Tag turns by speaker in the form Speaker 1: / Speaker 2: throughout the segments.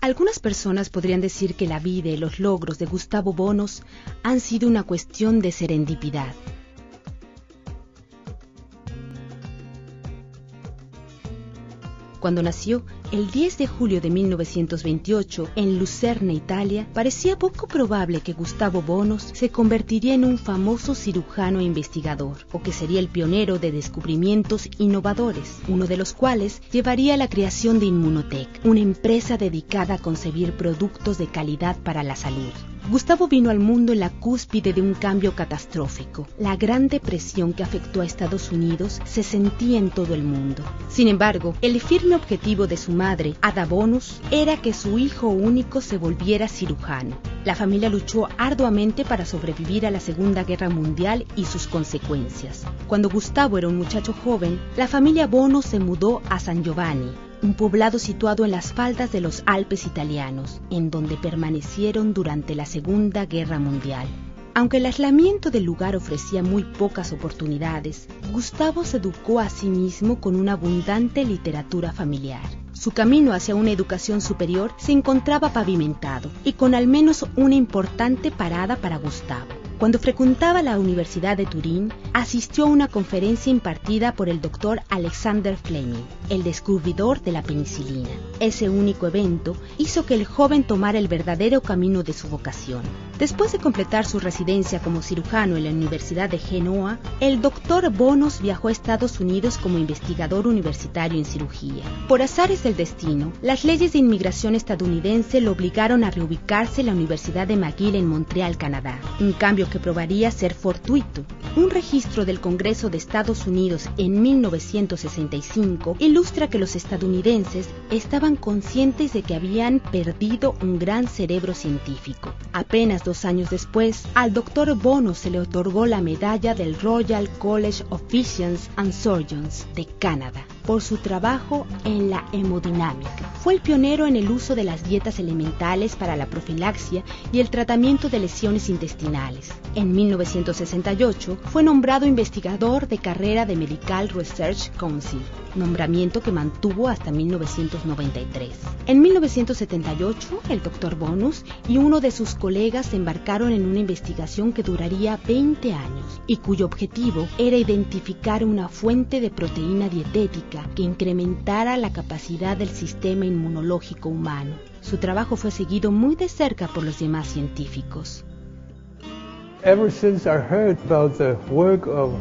Speaker 1: Algunas personas podrían decir que la vida y los logros de Gustavo Bounous han sido una cuestión de serendipidad. Cuando nació, el 10 de julio de 1928, en Lucerna, Italia, parecía poco probable que Gustavo Bounous se convertiría en un famoso cirujano e investigador, o que sería el pionero de descubrimientos innovadores, uno de los cuales llevaría a la creación de Immunotec, una empresa dedicada a concebir productos de calidad para la salud. Gustavo vino al mundo en la cúspide de un cambio catastrófico. La Gran Depresión que afectó a Estados Unidos se sentía en todo el mundo. Sin embargo, el firme objetivo de su madre, Ada Bounous, era que su hijo único se volviera cirujano. La familia luchó arduamente para sobrevivir a la Segunda Guerra Mundial y sus consecuencias. Cuando Gustavo era un muchacho joven, la familia Bounous se mudó a San Giovanni, un poblado situado en las faldas de los Alpes italianos, en donde permanecieron durante la Segunda Guerra Mundial. Aunque el aislamiento del lugar ofrecía muy pocas oportunidades, Gustavo se educó a sí mismo con una abundante literatura familiar. Su camino hacia una educación superior se encontraba pavimentado y con al menos una importante parada para Gustavo. Cuando frecuentaba la Universidad de Turín, asistió a una conferencia impartida por el doctor Alexander Fleming, el descubridor de la penicilina. Ese único evento hizo que el joven tomara el verdadero camino de su vocación. Después de completar su residencia como cirujano en la Universidad de Genoa, el doctor Bounous viajó a Estados Unidos como investigador universitario en cirugía. Por azares del destino, las leyes de inmigración estadounidense lo obligaron a reubicarse en la Universidad de McGill en Montreal, Canadá, un cambio que probaría ser fortuito. Un registro del Congreso de Estados Unidos en 1965 ilustra que los estadounidenses estaban conscientes de que habían perdido un gran cerebro científico. Apenas 2 años después, al Dr. Bounous se le otorgó la medalla del Royal College of Physicians and Surgeons de Canadá por su trabajo en la hemodinámica. Fue el pionero en el uso de las dietas elementales para la profilaxia y el tratamiento de lesiones intestinales. En 1968 fue nombrado investigador de carrera de Medical Research Council, nombramiento que mantuvo hasta 1993. En 1978, el Dr. Bounous y uno de sus colegas se embarcaron en una investigación que duraría 20 años y cuyo objetivo era identificar una fuente de proteína dietética que incrementara la capacidad del sistema inmunológico humano. Su trabajo fue seguido muy de cerca por los demás científicos.
Speaker 2: Ever since I heard about the work of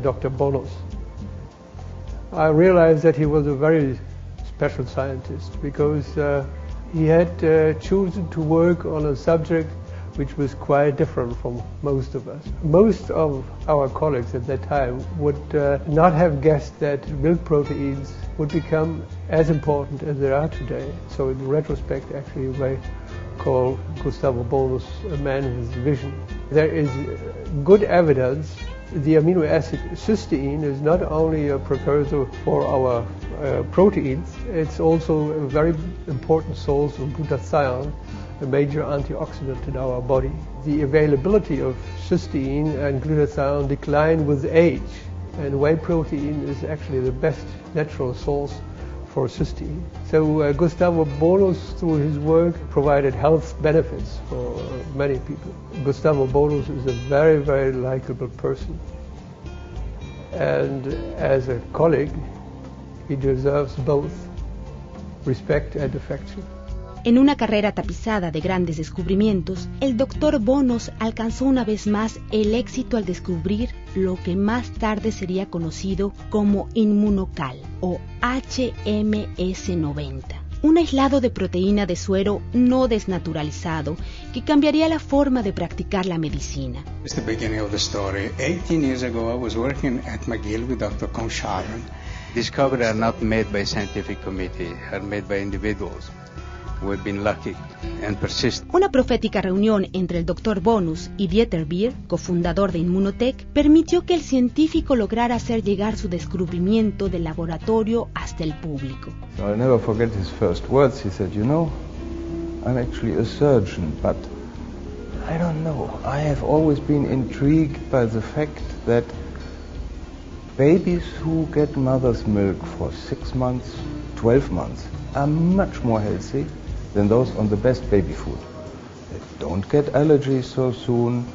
Speaker 2: Dr. Bounous, I realized that he was a very special scientist because he had chosen to work on a subject which was quite different from most of us. Most of our colleagues at that time would not have guessed that milk proteins would become as important as they are today. So in retrospect, actually, you may call Gustavo Bounous a man of his vision. There is good evidence the amino acid cysteine is not only a precursor for our proteins, it's also a very important source of glutathione, a major antioxidant in our body. The availability of cysteine and glutathione decline with age, and whey protein is actually the best natural source for cysteine. So Gustavo Bounous, through his work, provided health benefits for many people. Gustavo Bounous is a very, very likable person. And as a colleague, he deserves both respect and affection.
Speaker 1: En una carrera tapizada de grandes descubrimientos, el Dr. Bounous alcanzó una vez más el éxito al descubrir lo que más tarde sería conocido como Immunocal o HMS90, un aislado de proteína de suero no desnaturalizado que cambiaría la forma de practicar la medicina.
Speaker 3: It's the beginning of the story. 18 years ago, I was working at McGill with Dr. Consharon. Discoveries are not made by a scientific committee, are made by individuals. We've been lucky and persistent.
Speaker 1: Una profética reunión entre el Dr. Bounous y Dieter Beer, cofundador de Immunotec, permitió que el científico lograra hacer llegar su descubrimiento del laboratorio hasta el público.
Speaker 4: So I'll never forget his first words. He said, "You know, I'm actually a surgeon, but I don't know. I have always been intrigued by the fact that babies who get mother's milk for 6 months, 12 months, are much more healthy than those on the best baby food. They don't get allergies so soon,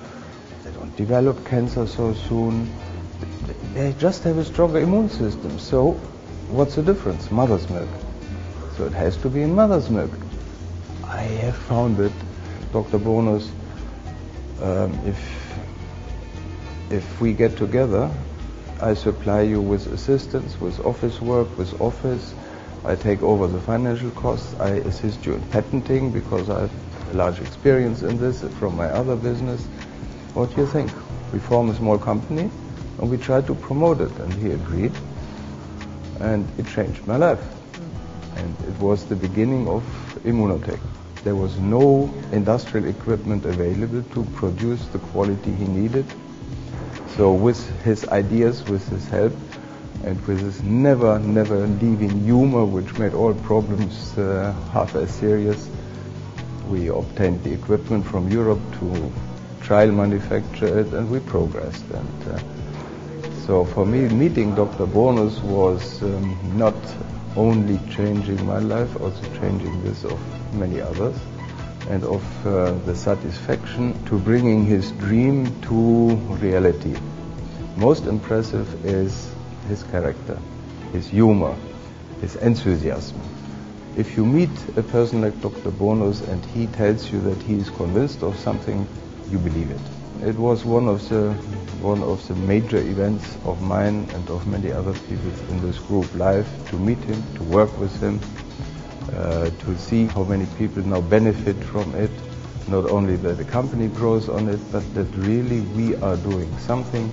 Speaker 4: they don't develop cancer so soon, they just have a stronger immune system. So what's the difference? Mother's milk. So it has to be in mother's milk. I have found it, Dr. Bounous, if we get together, I supply you with assistance, with office work, with office. I take over the financial costs. I assist you in patenting because I have a large experience in this from my other business. What do you think? We form a small company and we try to promote it. And he agreed. And it changed my life. And it was the beginning of Immunotech. There was no industrial equipment available to produce the quality he needed. So with his ideas, with his help, and with his never leaving humor, which made all problems half as serious, we obtained the equipment from Europe to trial manufacture it, and we progressed. And so for me, meeting Dr. Bounous was not only changing my life, also changing this of many others, and of the satisfaction to bringing his dream to reality. Most impressive is his character, his humor, his enthusiasm. If you meet a person like Dr. Bounous and he tells you that he is convinced of something, you believe it. It was one of the major events of mine and of many other people in this group live, to meet him, to work with him, to see how many people now benefit from it. Not only that the company grows on it, but that really we are doing something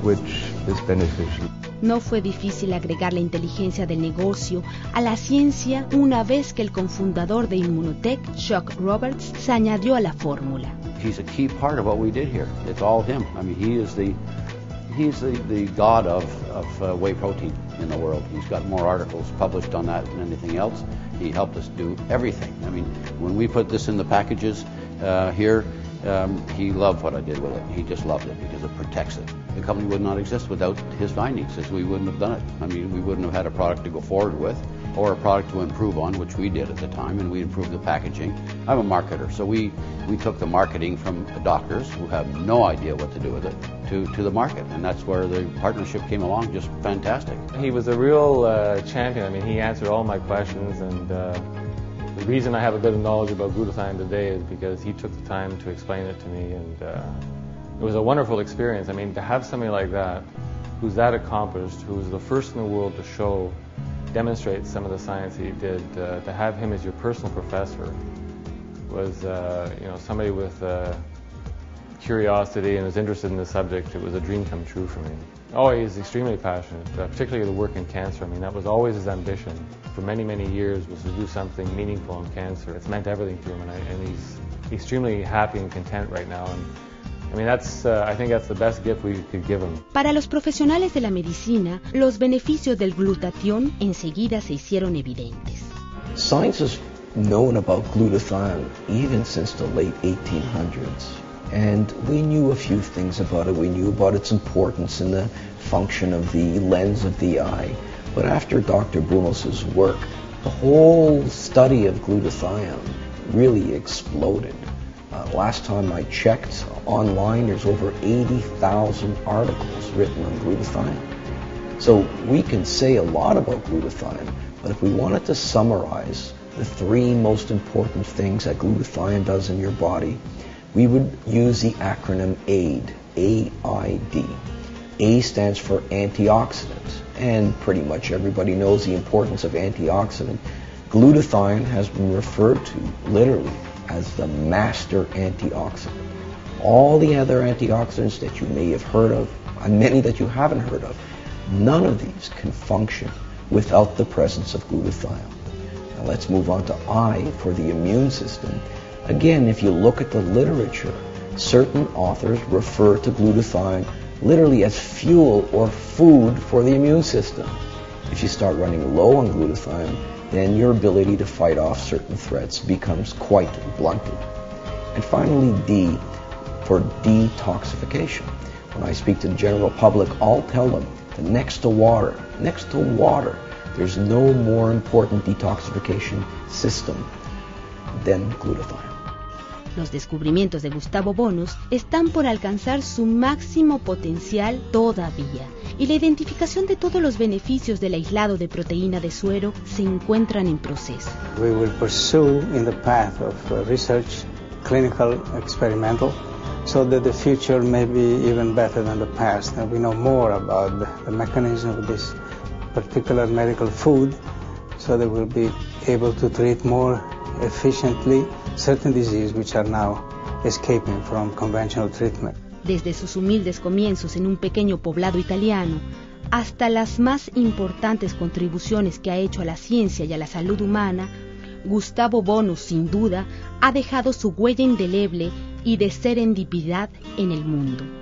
Speaker 4: which is beneficial.
Speaker 1: No fue difícil agregar la inteligencia del negocio a la ciencia una vez que el cofundador de Immunotech, Chuck Roberts, se añadió a la fórmula.
Speaker 5: He's a key part of what we did here. It's all him. I mean, he's the god of whey protein in the world. He's got more articles published on that than anything else. He helped us do everything. I mean, when we put this in the packages here, he loved what I did with it. He just loved it because it protects it. The company would not exist without his findings, as we wouldn't have done it. I mean, we wouldn't have had a product to go forward with or a product to improve on, which we did at the time, and we improved the packaging. I'm a marketer, so we took the marketing from doctors who have no idea what to do with it to the market, and that's where the partnership came along, just fantastic.
Speaker 6: He was a real champion. I mean, he answered all my questions, and the reason I have a good knowledge about glutathione today is because he took the time to explain it to me, and it was a wonderful experience. I mean, to have somebody like that, who's that accomplished, who's the first in the world to demonstrate some of the science that he did, to have him as your personal professor was, somebody with curiosity and was interested in the subject. It was a dream come true for me. Oh, he's extremely passionate, particularly the work in cancer. I mean, that was always his ambition for many, many years, was to do something meaningful in cancer. It's meant everything to him, and he's extremely happy and content right now. And I mean, I think that's the best gift we could give him.
Speaker 1: Para los profesionales de la medicina, los beneficios del glutatión enseguida se hicieron evidentes.
Speaker 7: Science has known about glutathione even since the late 1800s. And we knew a few things about it. We knew about its importance in the function of the lens of the eye. But after Dr. Bounous' work, the whole study of glutathione really exploded. Last time I checked online, there's over 80,000 articles written on glutathione. So we can say a lot about glutathione, but if we wanted to summarize the three most important things that glutathione does in your body, we would use the acronym AID, A-I-D. A stands for antioxidant, and pretty much everybody knows the importance of antioxidant. Glutathione has been referred to literally as the master antioxidant. All the other antioxidants that you may have heard of, and many that you haven't heard of, none of these can function without the presence of glutathione. Now let's move on to I for the immune system. Again, if you look at the literature, certain authors refer to glutathione literally as fuel or food for the immune system. If you start running low on glutathione, then your ability to fight off certain threats becomes quite blunted. And finally, D for detoxification. When I speak to the general public, I'll tell them that next to water, there's no more important detoxification system than glutathione.
Speaker 1: Los descubrimientos de Gustavo Bounous están por alcanzar su máximo potencial todavía, y la identificación de todos los beneficios del aislado de proteína de suero se encuentran en proceso.
Speaker 3: We will pursue in the path of research, clinical, experimental, so that the future may be even better than the past. And we know more about the mechanism of this particular medical food, so that we'll be able to treat more efficiently certain diseases which are now escaping from conventional treatment.
Speaker 1: Desde sus humildes comienzos en un pequeño poblado italiano hasta las más importantes contribuciones que ha hecho a la ciencia y a la salud humana, Gustavo Bounous, sin duda, ha dejado su huella indeleble y de serendipidad en el mundo.